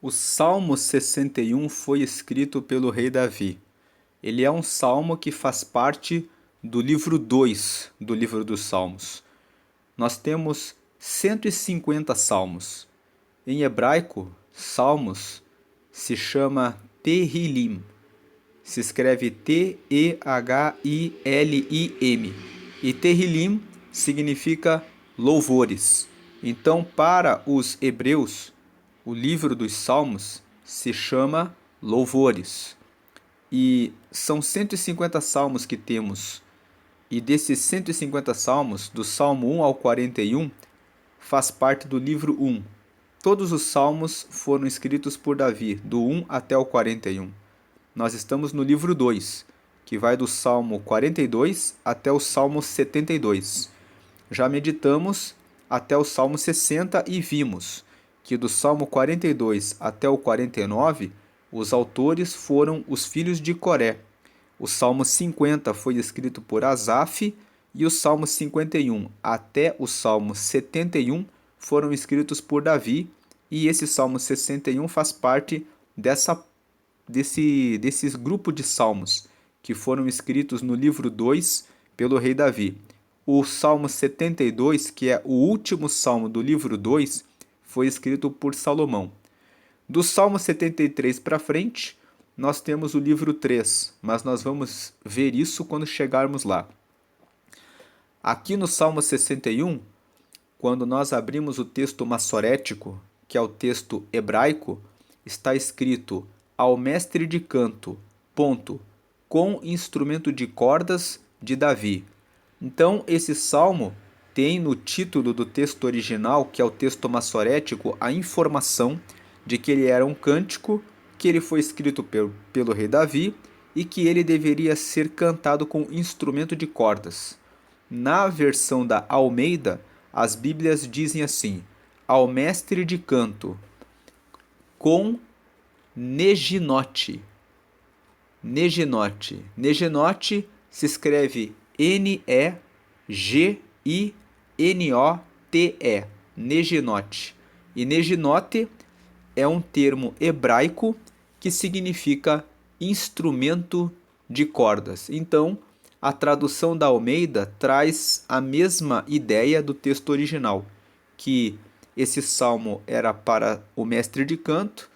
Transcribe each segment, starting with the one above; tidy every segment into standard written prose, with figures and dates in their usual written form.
O Salmo 61 foi escrito pelo rei Davi. Ele é um salmo que faz parte do livro 2 do livro dos Salmos. Nós temos 150 salmos. Em hebraico, salmos se chama Tehillim. Se escreve T-E-H-I-L-I-M. E Tehillim significa louvores. Então, para os hebreus, o livro dos Salmos se chama Louvores. E são 150 salmos que temos. E desses 150 salmos, do Salmo 1 ao 41, faz parte do livro 1. Todos os salmos foram escritos por Davi, do 1 até o 41. Nós estamos no livro 2, que vai do Salmo 42 até o Salmo 72. Já meditamos até o Salmo 60 e vimos que do Salmo 42 até o 49, os autores foram os filhos de Coré. O Salmo 50 foi escrito por Asaf e o Salmo 51 até o Salmo 71 foram escritos por Davi, e esse Salmo 61 faz parte desses grupo de salmos que foram escritos no livro 2 pelo rei Davi. O Salmo 72, que é o último salmo do livro 2, foi escrito por Salomão. Do Salmo 73 para frente, nós temos o livro 3, mas nós vamos ver isso quando chegarmos lá. Aqui no Salmo 61, quando nós abrimos o texto massorético, que é o texto hebraico, está escrito: ao mestre de canto, ponto, com instrumento de cordas de Davi. Então, esse salmo tem no título do texto original, que é o texto massorético, a informação de que ele era um cântico, que ele foi escrito pelo rei Davi e que ele deveria ser cantado com instrumento de cordas. Na versão da Almeida, as Bíblias dizem assim: ao mestre de canto, com neginote. Neginote. Neginote se escreve N-E-G-I-N-O-T-E. Neginote. E neginote é um termo hebraico que significa instrumento de cordas. Então, a tradução da Almeida traz a mesma ideia do texto original, que esse salmo era para o mestre de canto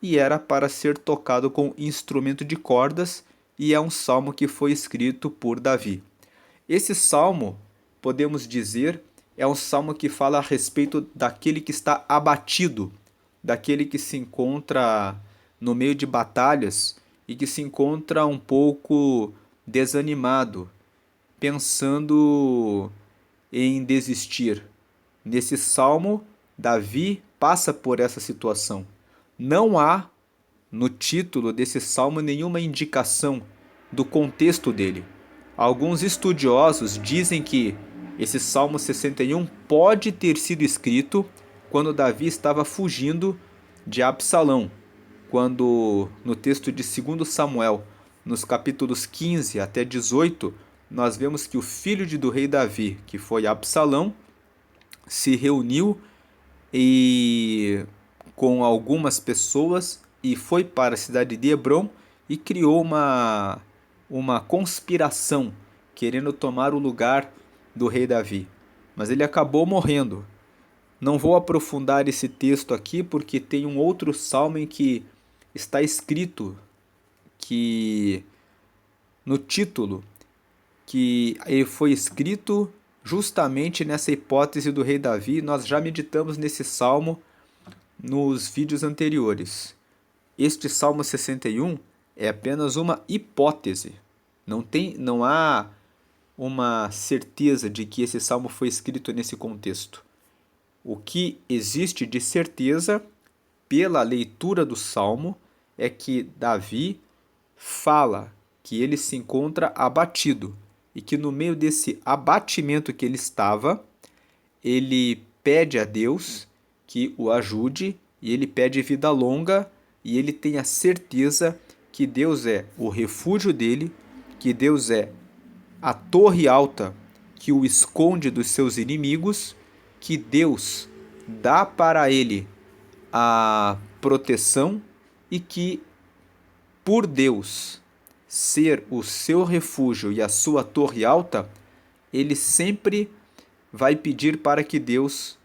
e era para ser tocado com instrumento de cordas, e é um salmo que foi escrito por Davi. Esse salmo, podemos dizer, é um salmo que fala a respeito daquele que está abatido, daquele que se encontra no meio de batalhas e que se encontra um pouco desanimado, pensando em desistir. Nesse salmo, Davi passa por essa situação. Não há no título desse salmo nenhuma indicação do contexto dele. Alguns estudiosos dizem que esse Salmo 61 pode ter sido escrito quando Davi estava fugindo de Absalão, quando no texto de 2 Samuel, nos capítulos 15 até 18, nós vemos que o filho do rei Davi, que foi Absalão, se reuniu com algumas pessoas e foi para a cidade de Hebrom e criou uma conspiração, querendo tomar o lugar do rei Davi. Mas ele acabou morrendo. Não vou aprofundar esse texto aqui, porque tem um outro salmo em que está escrito que no título que ele foi escrito justamente nessa hipótese do rei Davi. Nós já meditamos nesse salmo nos vídeos anteriores. Este Salmo 61 é apenas uma hipótese. Não há uma certeza de que esse salmo foi escrito nesse contexto. O que existe de certeza, pela leitura do salmo, é que Davi fala que ele se encontra abatido e que no meio desse abatimento que ele estava, ele pede a Deus que o ajude, e ele pede vida longa, e ele tem a certeza que Deus é o refúgio dele, que Deus é a torre alta que o esconde dos seus inimigos, que Deus dá para ele a proteção e que, por Deus ser o seu refúgio e a sua torre alta, ele sempre vai pedir para que Deus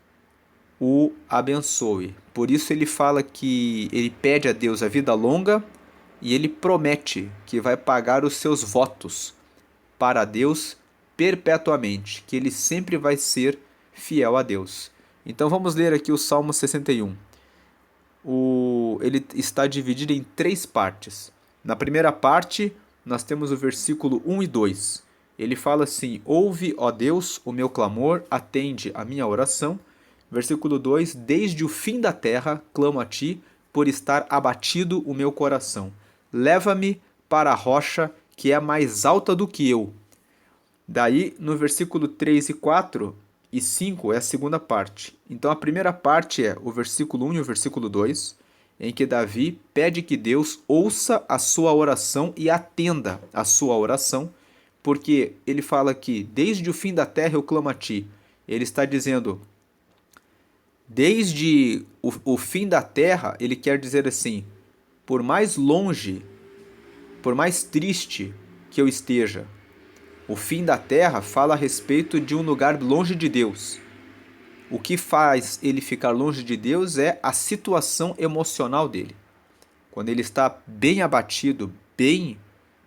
o abençoe. Por isso ele fala que ele pede a Deus a vida longa e ele promete que vai pagar os seus votos para Deus perpetuamente, que ele sempre vai ser fiel a Deus. Então vamos ler aqui o Salmo 61. Ele está dividido em 3 partes. Na primeira parte, nós temos o versículo 1 e 2. Ele fala assim: ouve, ó Deus, o meu clamor, atende a minha oração. Versículo 2: desde o fim da terra clamo a ti, por estar abatido o meu coração. Leva-me para a rocha que é mais alta do que eu. Daí, no versículo 3 e 4 e 5 é a segunda parte. Então a primeira parte é o versículo 1 e o versículo 2, em que Davi pede que Deus ouça a sua oração e atenda a sua oração, porque ele fala que desde o fim da terra eu clamo a ti. Ele está dizendo, desde o fim da terra, ele quer dizer assim, por mais longe, por mais triste que eu esteja, o fim da terra fala a respeito de um lugar longe de Deus. O que faz ele ficar longe de Deus é a situação emocional dele. Quando ele está bem abatido, bem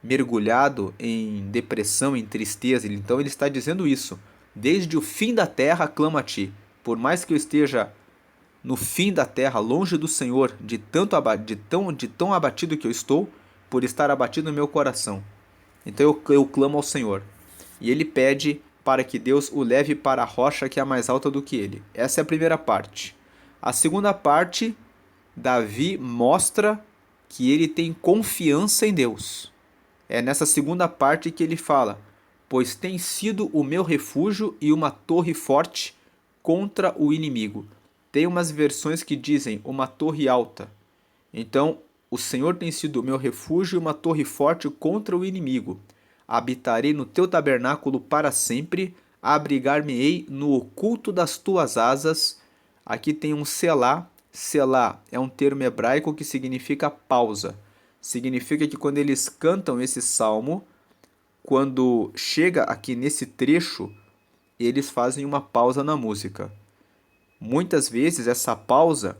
mergulhado em depressão, em tristeza, então ele está dizendo isso. Desde o fim da terra clamo a ti. Por mais que eu esteja no fim da terra, longe do Senhor, de tão abatido que eu estou, por estar abatido no meu coração. Então eu clamo ao Senhor. E ele pede para que Deus o leve para a rocha que é mais alta do que ele. Essa é a primeira parte. A segunda parte, Davi mostra que ele tem confiança em Deus. É nessa segunda parte que ele fala, pois tem sido o meu refúgio e uma torre forte contra o inimigo. Tem umas versões que dizem uma torre alta. Então, o Senhor tem sido o meu refúgio e uma torre forte contra o inimigo. Habitarei no teu tabernáculo para sempre, abrigar-me-ei no oculto das tuas asas. Aqui tem um selá. Selá é um termo hebraico que significa pausa. Significa que quando eles cantam esse salmo, quando chega aqui nesse trecho, eles fazem uma pausa na música. Muitas vezes essa pausa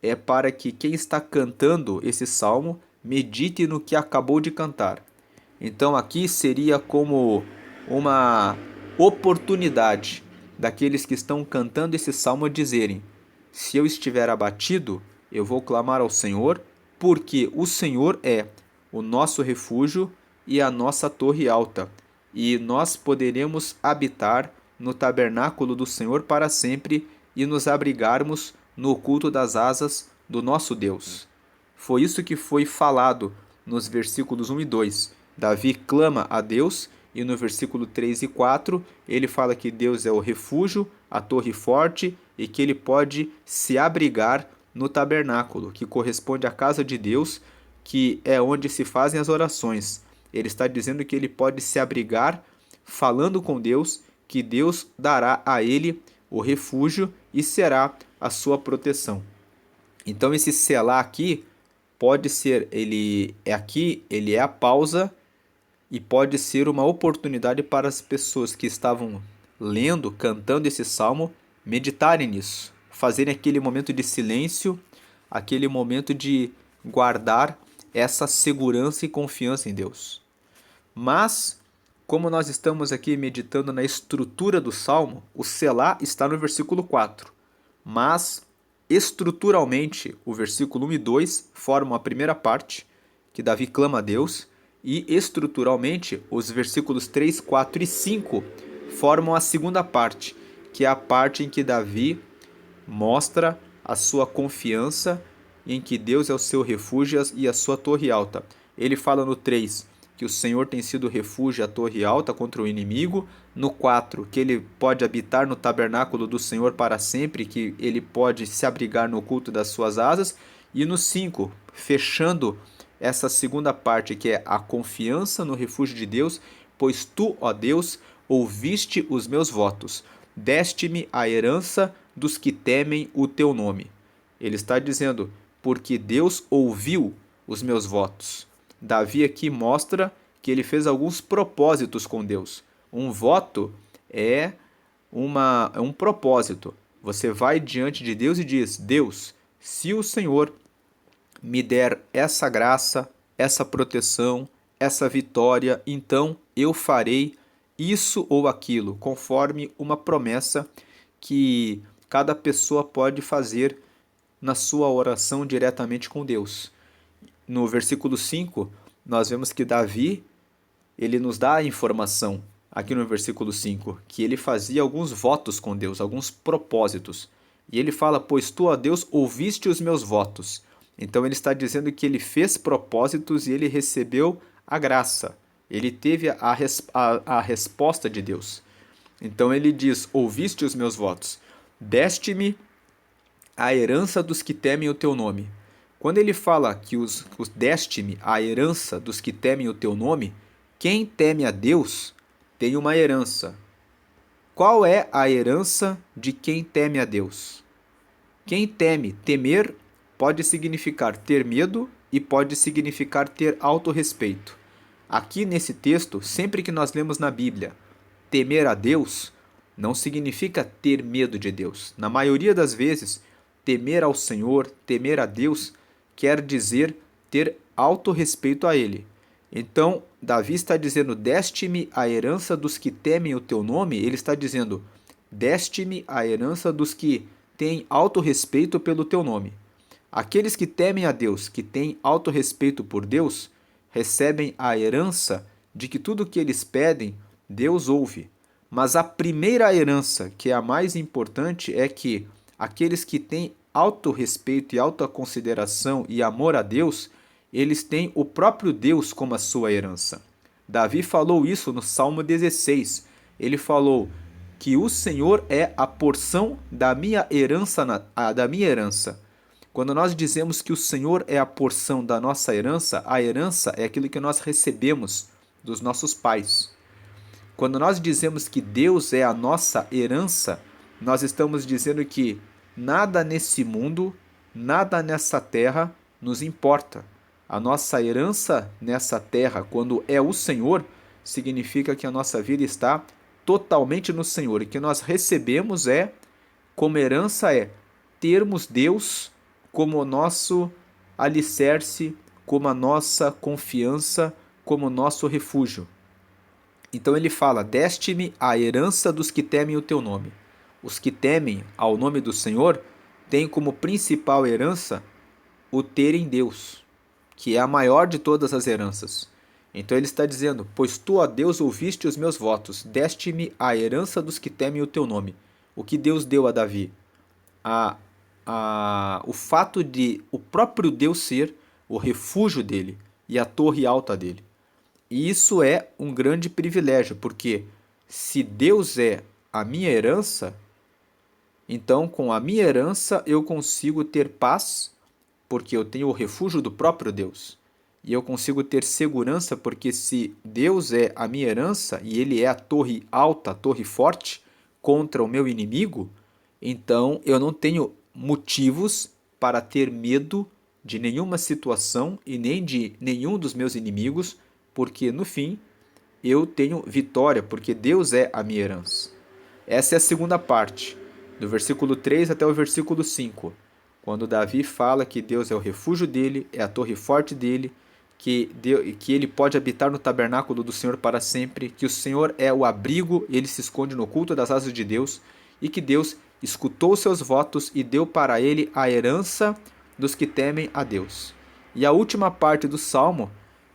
é para que quem está cantando esse salmo medite no que acabou de cantar. Então aqui seria como uma oportunidade daqueles que estão cantando esse salmo dizerem: se eu estiver abatido, eu vou clamar ao Senhor, porque o Senhor é o nosso refúgio e a nossa torre alta, e nós poderemos habitar no tabernáculo do Senhor para sempre e nos abrigarmos no oculto das asas do nosso Deus. Foi isso que foi falado nos versículos 1 e 2. Davi clama a Deus e no versículo 3 e 4 ele fala que Deus é o refúgio, a torre forte e que ele pode se abrigar no tabernáculo, que corresponde à casa de Deus, que é onde se fazem as orações. Ele está dizendo que ele pode se abrigar falando com Deus, que Deus dará a ele o refúgio e será a sua proteção. Então esse selá aqui pode ser, ele é a pausa e pode ser uma oportunidade para as pessoas que estavam lendo, cantando esse salmo, meditarem nisso, fazerem aquele momento de silêncio, aquele momento de guardar essa segurança e confiança em Deus. Mas, como nós estamos aqui meditando na estrutura do salmo, o selá está no versículo 4. Mas, estruturalmente, o versículo 1 e 2 formam a primeira parte, que Davi clama a Deus, e estruturalmente, os versículos 3, 4 e 5 formam a segunda parte, que é a parte em que Davi mostra a sua confiança em que Deus é o seu refúgio e a sua torre alta. Ele fala no 3 que o Senhor tem sido o refúgio e a torre alta contra o inimigo. No 4, que ele pode habitar no tabernáculo do Senhor para sempre, que ele pode se abrigar no oculto das suas asas. E no 5, fechando essa segunda parte, que é a confiança no refúgio de Deus, pois tu, ó Deus, ouviste os meus votos, deste-me a herança dos que temem o teu nome. Ele está dizendo porque Deus ouviu os meus votos. Davi aqui mostra que ele fez alguns propósitos com Deus. Um voto é um propósito. Você vai diante de Deus e diz: Deus, se o Senhor me der essa graça, essa proteção, essa vitória, então eu farei isso ou aquilo, conforme uma promessa que cada pessoa pode fazer na sua oração diretamente com Deus. No versículo 5, nós vemos que Davi, ele nos dá a informação, aqui no versículo 5, que ele fazia alguns votos com Deus, alguns propósitos. E ele fala: pois tu, ó Deus, ouviste os meus votos. Então ele está dizendo que ele fez propósitos e ele recebeu a graça. Ele teve a resposta de Deus. Então ele diz: ouviste os meus votos, deste-me a herança dos que temem o teu nome. Quando ele fala que os deste-me a herança dos que temem o teu nome, quem teme a Deus tem uma herança. Qual é a herança de quem teme a Deus? Quem teme, temer, pode significar ter medo e pode significar ter autorrespeito. Aqui nesse texto, sempre que nós lemos na Bíblia, temer a Deus não significa ter medo de Deus. Na maioria das vezes, temer ao Senhor, temer a Deus, quer dizer ter autorrespeito a Ele. Então, Davi está dizendo: deste-me a herança dos que temem o teu nome. Ele está dizendo: deste-me a herança dos que têm autorrespeito pelo teu nome. Aqueles que temem a Deus, que têm autorrespeito por Deus, recebem a herança de que tudo o que eles pedem, Deus ouve. Mas a primeira herança, que é a mais importante, é que aqueles que têm autorrespeito e alta consideração e amor a Deus, eles têm o próprio Deus como a sua herança. Davi falou isso no Salmo 16. Ele falou que o Senhor é a porção da minha herança. Quando nós dizemos que o Senhor é a porção da nossa herança, a herança é aquilo que nós recebemos dos nossos pais. Quando nós dizemos que Deus é a nossa herança, nós estamos dizendo que nada nesse mundo, nada nessa terra nos importa. A nossa herança nessa terra, quando é o Senhor, significa que a nossa vida está totalmente no Senhor. E que nós recebemos como herança termos Deus como o nosso alicerce, como a nossa confiança, como o nosso refúgio. Então ele fala: deste-me a herança dos que temem o teu nome. Os que temem ao nome do Senhor têm como principal herança o terem Deus, que é a maior de todas as heranças. Então ele está dizendo: pois tu, ó Deus, ouviste os meus votos, deste-me a herança dos que temem o teu nome. O que Deus deu a Davi? O fato de o próprio Deus ser o refúgio dele e a torre alta dele. E isso é um grande privilégio, porque se Deus é a minha herança, então com a minha herança eu consigo ter paz, porque eu tenho o refúgio do próprio Deus. E eu consigo ter segurança, porque se Deus é a minha herança e Ele é a torre alta, a torre forte contra o meu inimigo, então eu não tenho motivos para ter medo de nenhuma situação e nem de nenhum dos meus inimigos, porque no fim eu tenho vitória, porque Deus é a minha herança. Essa é a segunda parte, do versículo 3 até o versículo 5, quando Davi fala que Deus é o refúgio dele, é a torre forte dele, que ele pode habitar no tabernáculo do Senhor para sempre, que o Senhor é o abrigo, ele se esconde no oculto das asas de Deus, e que Deus escutou seus votos e deu para ele a herança dos que temem a Deus. E a última parte do Salmo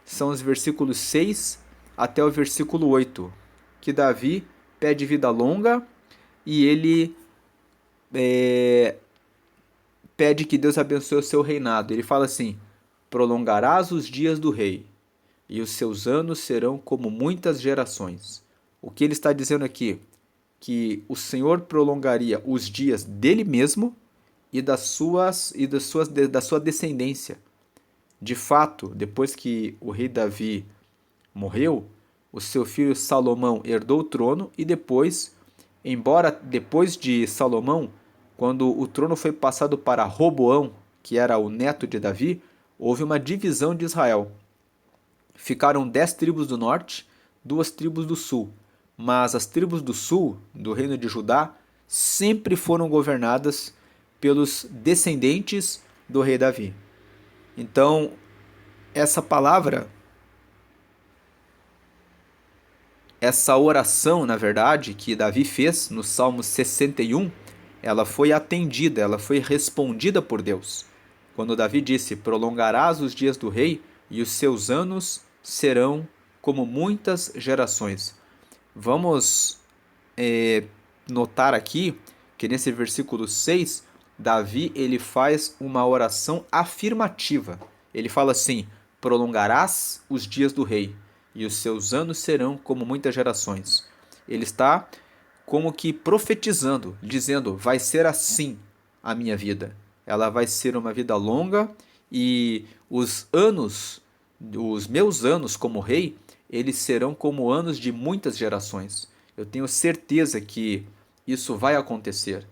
são os versículos 6 até o versículo 8, que Davi pede vida longa e ele pede que Deus abençoe o seu reinado. Ele fala assim: prolongarás os dias do rei, e os seus anos serão como muitas gerações. O que ele está dizendo aqui? Que o Senhor prolongaria os dias dele mesmo e da sua descendência. De fato, depois que o rei Davi morreu, o seu filho Salomão herdou o trono e depois de Salomão, quando o trono foi passado para Roboão, que era o neto de Davi, houve uma divisão de Israel. Ficaram 10 tribos do norte, 2 tribos do sul. Mas as tribos do sul, do reino de Judá, sempre foram governadas pelos descendentes do rei Davi. Então, essa palavra, essa oração, na verdade, que Davi fez no Salmo 61, ela foi atendida, ela foi respondida por Deus. Quando Davi disse: prolongarás os dias do rei e os seus anos serão como muitas gerações. Vamos notar aqui que nesse versículo 6, Davi ele faz uma oração afirmativa. Ele fala assim: prolongarás os dias do rei e os seus anos serão como muitas gerações. Ele está como que profetizando, dizendo: vai ser assim a minha vida. Ela vai ser uma vida longa e os meus anos como rei, eles serão como anos de muitas gerações. Eu tenho certeza que isso vai acontecer.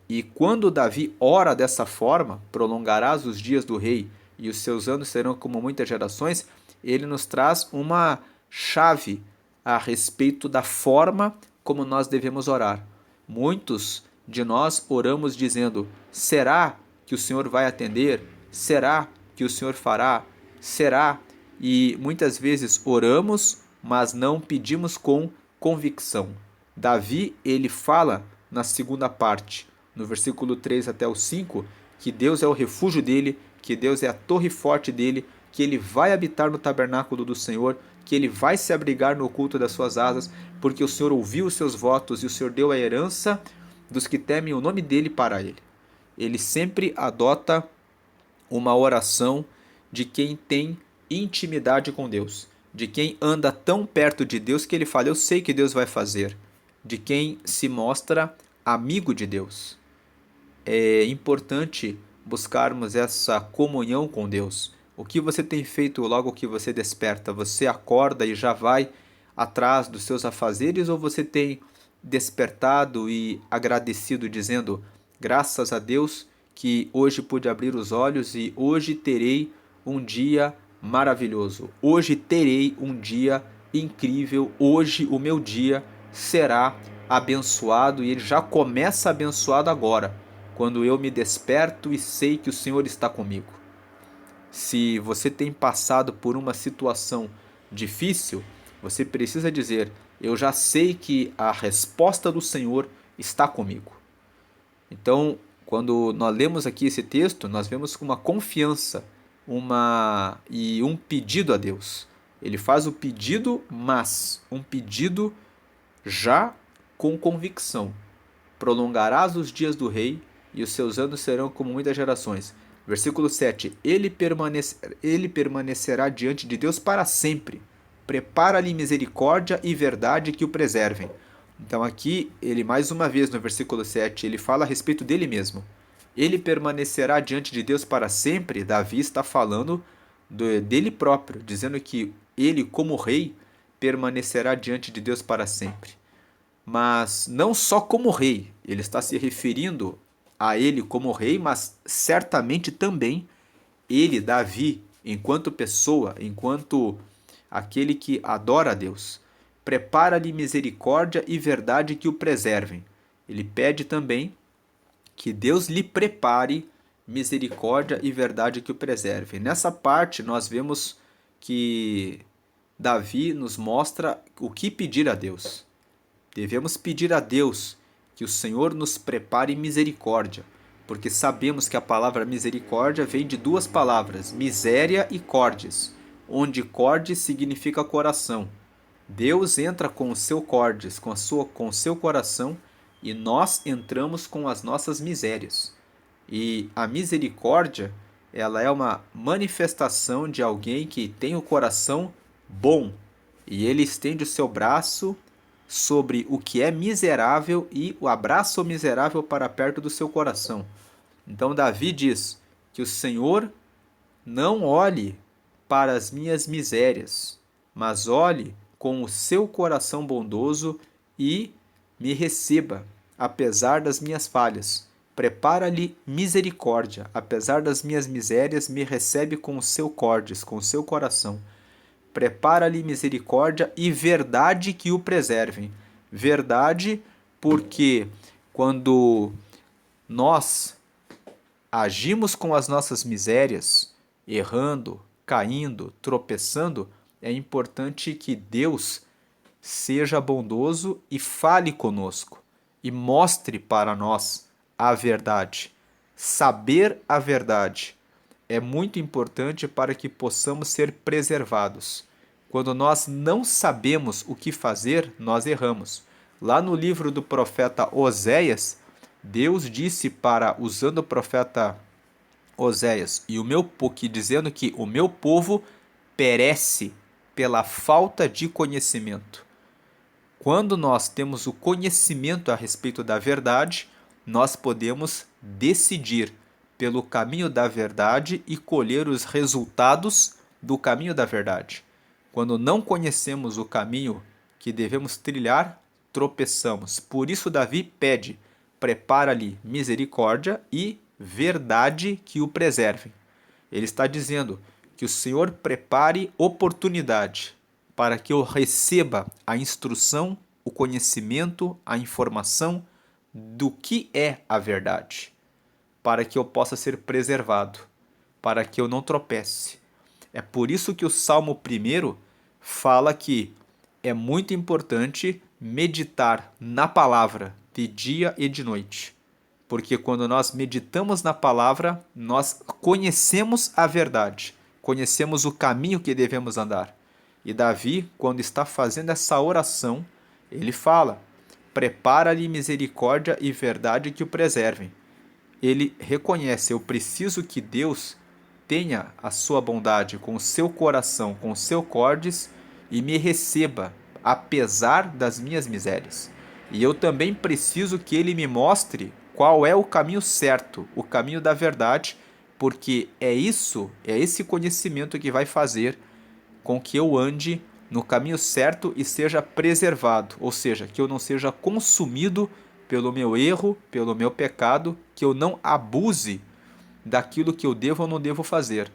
E quando Davi ora dessa forma, prolongarás os dias do rei e os seus anos serão como muitas gerações, ele nos traz uma chave a respeito da forma como nós devemos orar. Muitos de nós oramos dizendo: será que o Senhor vai atender? Será que o Senhor fará? Será? E muitas vezes oramos, mas não pedimos com convicção. Davi, ele fala na segunda parte, no versículo 3 até o 5, que Deus é o refúgio dele, que Deus é a torre forte dele, que ele vai habitar no tabernáculo do Senhor, que ele vai se abrigar no oculto das suas asas, porque o Senhor ouviu os seus votos e o Senhor deu a herança dos que temem o nome dele para ele. Ele sempre adota uma oração de quem tem intimidade com Deus, de quem anda tão perto de Deus que ele fala: eu sei que Deus vai fazer, de quem se mostra amigo de Deus. É importante buscarmos essa comunhão com Deus. O que você tem feito logo que você desperta? Você acorda e já vai atrás dos seus afazeres, ou você tem despertado e agradecido, dizendo: graças a Deus que hoje pude abrir os olhos e hoje terei um dia maravilhoso, hoje terei um dia incrível, hoje o meu dia será abençoado, e ele já começa abençoado agora, quando eu me desperto e sei que o Senhor está comigo. Se você tem passado por uma situação difícil, você precisa dizer: eu já sei que a resposta do Senhor está comigo. Então, quando nós lemos aqui esse texto, nós vemos com uma confiança e um pedido a Deus. Ele faz o pedido, mas um pedido já com convicção. Prolongarás os dias do rei e os seus anos serão como muitas gerações. Versículo 7. Ele permanecerá diante de Deus para sempre. Prepara-lhe misericórdia e verdade que o preservem. Então aqui, ele mais uma vez no versículo 7, ele fala a respeito dele mesmo. Ele permanecerá diante de Deus para sempre. Davi está falando dele próprio, dizendo que ele, como rei, permanecerá diante de Deus para sempre. Mas não só como rei, ele está se referindo a ele como rei, mas certamente também ele, Davi, enquanto pessoa, enquanto aquele que adora a Deus. Prepara-lhe misericórdia e verdade que o preservem. Ele pede também que Deus lhe prepare misericórdia e verdade que o preservem. Nessa parte nós vemos que Davi nos mostra o que pedir a Deus. Devemos pedir a Deus que o Senhor nos prepare misericórdia, porque sabemos que a palavra misericórdia vem de duas palavras, miséria e cordes, onde cordes significa coração. Deus entra com o seu cordes, com o seu coração, e nós entramos com as nossas misérias. E a misericórdia, ela é uma manifestação de alguém que tem o coração bom, e ele estende o seu braço sobre o que é miserável e o abraça o miserável para perto do seu coração. Então Davi diz que o Senhor não olhe para as minhas misérias, mas olhe com o seu coração bondoso e me receba, apesar das minhas falhas. Prepara-lhe misericórdia, apesar das minhas misérias, me recebe com o seu cordes, com o seu coração. Prepara-lhe misericórdia e verdade que o preservem. Verdade, porque quando nós agimos com as nossas misérias, errando, caindo, tropeçando, é importante que Deus seja bondoso e fale conosco e mostre para nós a verdade. Saber a verdade é muito importante para que possamos ser preservados. Quando nós não sabemos o que fazer, nós erramos. Lá no livro do profeta Oséias, Deus disse para, usando o profeta Oséias, dizendo que o meu povo perece pela falta de conhecimento. Quando nós temos o conhecimento a respeito da verdade, nós podemos decidir pelo caminho da verdade e colher os resultados do caminho da verdade. Quando não conhecemos o caminho que devemos trilhar, tropeçamos. Por isso Davi pede: prepara-lhe misericórdia e verdade que o preservem. Ele está dizendo que o Senhor prepare oportunidade para que eu receba a instrução, o conhecimento, a informação do que é a verdade, para que eu possa ser preservado, para que eu não tropece. É por isso que o Salmo 1 fala que é muito importante meditar na palavra de dia e de noite. Porque quando nós meditamos na palavra, nós conhecemos a verdade, conhecemos o caminho que devemos andar. E Davi, quando está fazendo essa oração, ele fala: prepara-lhe misericórdia e verdade que o preservem. Ele reconhece: eu preciso que Deus tenha a sua bondade com o seu coração, com o seu cordes, e me receba, apesar das minhas misérias. E eu também preciso que ele me mostre qual é o caminho certo, o caminho da verdade, porque é esse conhecimento que vai fazer com que eu ande no caminho certo e seja preservado, ou seja, que eu não seja consumido pelo meu erro, pelo meu pecado, que eu não abuse daquilo que eu devo ou não devo fazer.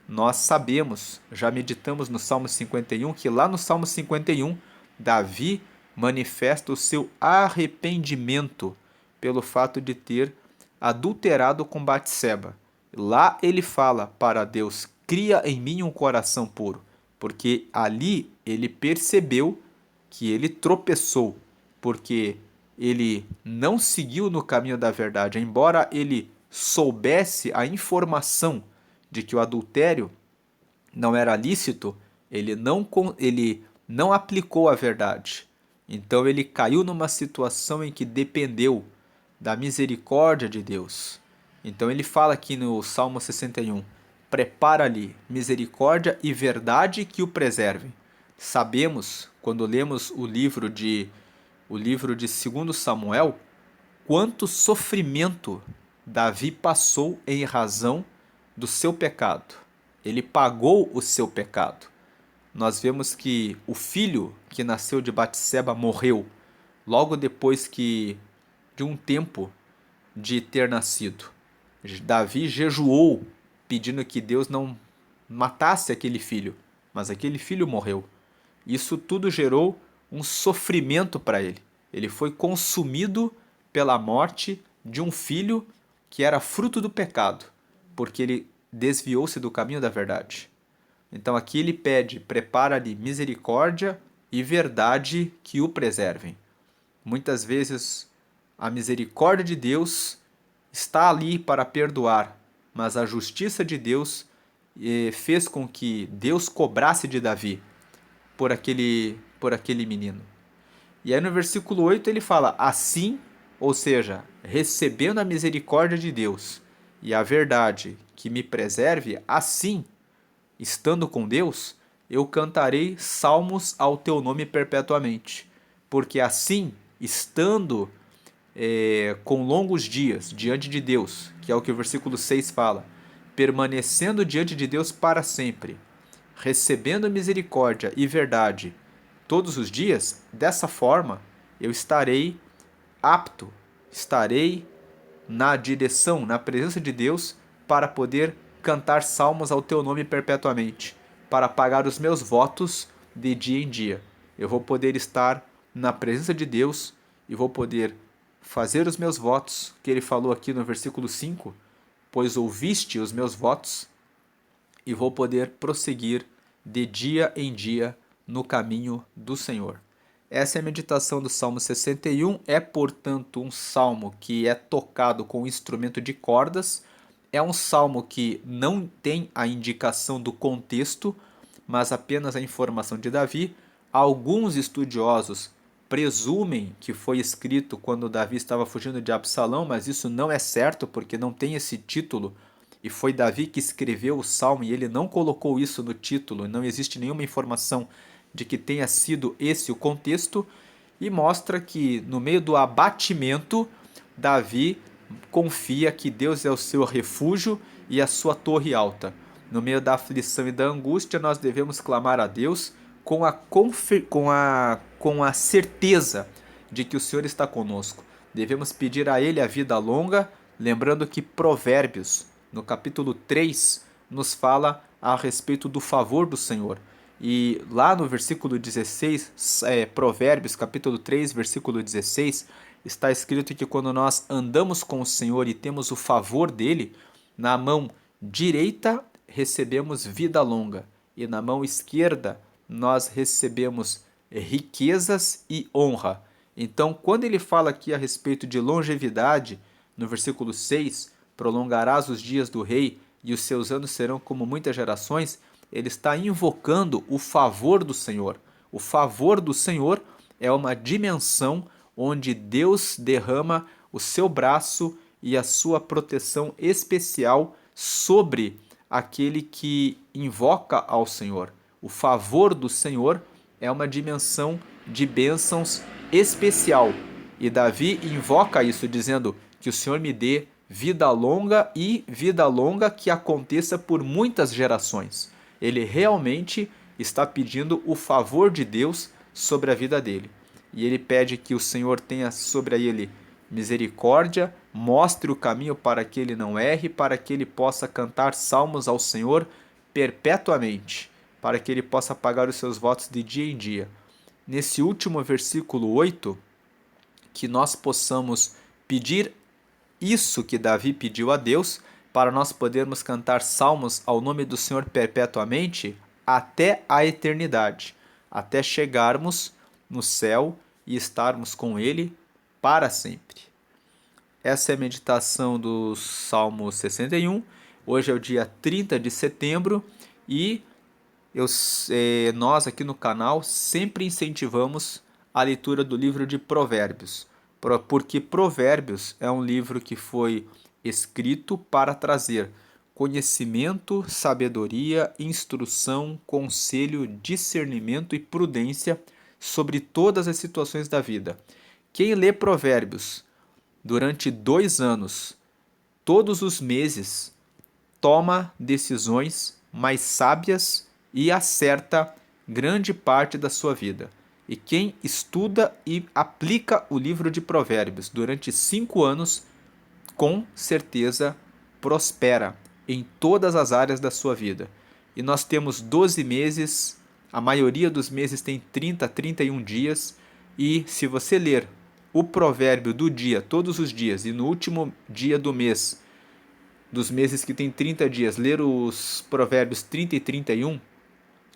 Nós sabemos, já meditamos no Salmo 51, que lá no Salmo 51, Davi manifesta o seu arrependimento pelo fato de ter adulterado com Batseba. Lá ele fala para Deus: cria em mim um coração puro, porque ali ele percebeu que ele tropeçou, porque ele não seguiu no caminho da verdade, embora ele soubesse a informação de que o adultério não era lícito, ele não aplicou a verdade. Então ele caiu numa situação em que dependeu da misericórdia de Deus. Então ele fala aqui no Salmo 61: prepara-lhe misericórdia e verdade que o preservem. Sabemos, quando lemos o livro de 2 Samuel, quanto sofrimento Davi passou em razão do seu pecado. Ele pagou o seu pecado. Nós vemos que o filho que nasceu de Batseba morreu logo depois de um tempo de ter nascido. Davi jejuou pedindo que Deus não matasse aquele filho, mas aquele filho morreu. Isso tudo gerou um sofrimento para ele. Ele foi consumido pela morte de um filho que era fruto do pecado, porque ele desviou-se do caminho da verdade. Então aqui ele pede: prepara-lhe misericórdia e verdade que o preservem. Muitas vezes a misericórdia de Deus está ali para perdoar, mas a justiça de Deus fez com que Deus cobrasse de Davi por aquele menino. E aí no versículo 8 ele fala: assim, ou seja, recebendo a misericórdia de Deus e a verdade que me preserve, assim, estando com Deus, eu cantarei salmos ao teu nome perpetuamente. Porque assim, estando com longos dias diante de Deus, que é o que o versículo 6 fala, permanecendo diante de Deus para sempre, recebendo misericórdia e verdade todos os dias, dessa forma eu estarei apto, estarei na direção, na presença de Deus, para poder cantar salmos ao teu nome perpetuamente, para pagar os meus votos de dia em dia. Eu vou poder estar na presença de Deus e vou poder fazer os meus votos, que ele falou aqui no versículo 5, pois ouviste os meus votos, e vou poder prosseguir de dia em dia no caminho do Senhor. Essa é a meditação do Salmo 61, é, portanto, um salmo que é tocado com um instrumento de cordas, é um salmo que não tem a indicação do contexto, mas apenas a informação de Davi. Alguns estudiosos presumem que foi escrito quando Davi estava fugindo de Absalão, mas isso não é certo porque não tem esse título e foi Davi que escreveu o salmo e ele não colocou isso no título, não existe nenhuma informação de que tenha sido esse o contexto, e mostra que no meio do abatimento, Davi confia que Deus é o seu refúgio e a sua torre alta. No meio da aflição e da angústia, nós devemos clamar a Deus com a certeza de que o Senhor está conosco. Devemos pedir a Ele a vida longa, lembrando que Provérbios, no capítulo 3, nos fala a respeito do favor do Senhor. E lá no versículo 16, Provérbios, capítulo 3, versículo 16, está escrito que quando nós andamos com o Senhor e temos o favor dele, na mão direita recebemos vida longa e na mão esquerda nós recebemos riquezas e honra. Então, quando ele fala aqui a respeito de longevidade, no versículo 6, prolongarás os dias do rei e os seus anos serão como muitas gerações, ele está invocando o favor do Senhor. O favor do Senhor é uma dimensão onde Deus derrama o seu braço e a sua proteção especial sobre aquele que invoca ao Senhor. O favor do Senhor é uma dimensão de bênçãos especial. E Davi invoca isso dizendo que o Senhor me dê vida longa e vida longa que aconteça por muitas gerações. Ele realmente está pedindo o favor de Deus sobre a vida dele. E ele pede que o Senhor tenha sobre ele misericórdia, mostre o caminho para que ele não erre, para que ele possa cantar salmos ao Senhor perpetuamente, para que ele possa pagar os seus votos de dia em dia. Nesse último versículo 8, que nós possamos pedir isso que Davi pediu a Deus, para nós podermos cantar salmos ao nome do Senhor perpetuamente até a eternidade, até chegarmos no céu e estarmos com Ele para sempre. Essa é a meditação do Salmo 61. Hoje é o dia 30 de setembro e nós aqui no canal sempre incentivamos a leitura do livro de Provérbios, porque Provérbios é um livro que foi escrito para trazer conhecimento, sabedoria, instrução, conselho, discernimento e prudência sobre todas as situações da vida. Quem lê Provérbios durante 2 anos, todos os meses, toma decisões mais sábias e acerta grande parte da sua vida. E quem estuda e aplica o livro de Provérbios durante 5 anos, com certeza prospera em todas as áreas da sua vida. E nós temos 12 meses, a maioria dos meses tem 30, 31 dias, e se você ler o provérbio do dia, todos os dias, e no último dia do mês, dos meses que tem 30 dias, ler os provérbios 30 e 31,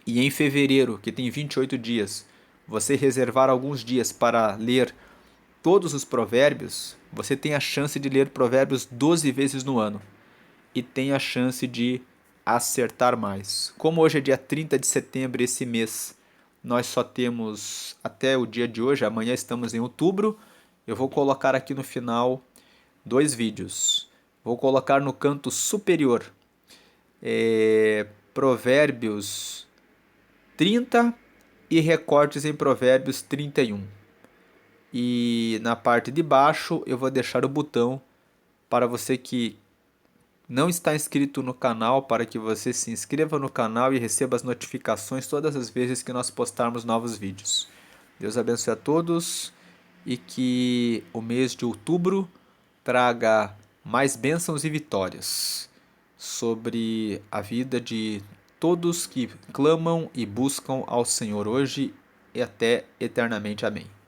e em fevereiro, que tem 28 dias, você reservar alguns dias para ler todos os provérbios, você tem a chance de ler provérbios 12 vezes no ano e tem a chance de acertar mais. Como hoje é dia 30 de setembro, esse mês, nós só temos até o dia de hoje, amanhã estamos em outubro, eu vou colocar aqui no final 2 vídeos. Vou colocar no canto superior Provérbios 30 e recortes em Provérbios 31. E na parte de baixo eu vou deixar o botão para você que não está inscrito no canal, para que você se inscreva no canal e receba as notificações todas as vezes que nós postarmos novos vídeos. Deus abençoe a todos e que o mês de outubro traga mais bênçãos e vitórias sobre a vida de todos que clamam e buscam ao Senhor hoje e até eternamente. Amém.